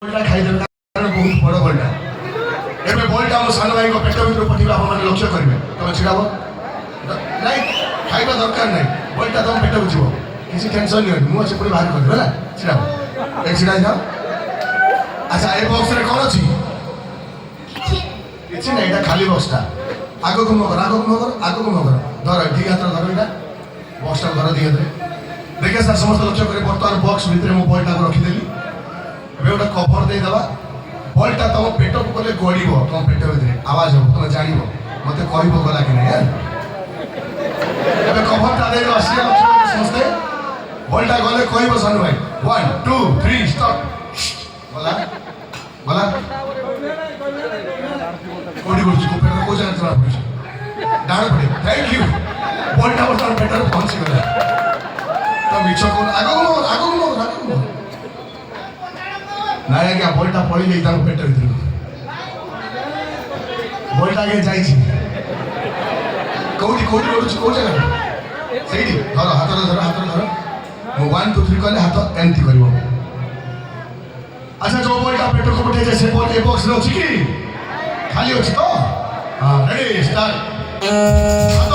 खाइदेवे कारण बहुत बड़ बलटा एबे बलटा मो सान भाई को पेट भीतर पठिबा आप माने लक्ष्य करिवे तमे छिड़ाबो नहीं खाइबा दरकार नहीं बलटा तुम पेट को जीवो किसी टेंशन नहीं मु से पूरी बाहर कर देला छिड़ाबो एक छिड़ा जाओ अच्छा ए बॉक्स रे कोन अछि किछि नहीं एटा खाली बॉक्स ता आगो को मगर आगो को मगर आगो को मगर धर दी हाथ धर एटा बॉक्स ता धर दी हाथ देखे सर समस्त लक्ष्य करे बर्तमान बॉक्स भीतर मो बलटा को रखी देली एबे ओटा कवर दे दबा बलटा तुम पेट को गले गड़ीबो तुम पेट भीतर आवाज हो तुम जानिबो मते कहबो गला कि नहीं यार एबे कवर ता दे आसी लक्ष्य करे समस्त बलटा गले कहबो सानू भाई 1 2 3 स्टार्ट बोला बोला कोडी गुरजी को पेट को जान चला पड़े डाण पड़े थैंक यू बलटा बर्तमान पेट रे पहुंची गला तो मिछो को आगो नाया क्या बलटा पड़ी गई तार पेट भीतर बलटा के जाई कोडी कोडी कोडी को जगह सेडी धर हाथ धर मो 1 2 3 कहले हाथ एंटी करबो अच्छा जो बलटा पेट को उठे जे से बल ए बॉक्स लो छी की खाली अछि तो हां रेडी स्टार्ट हाथ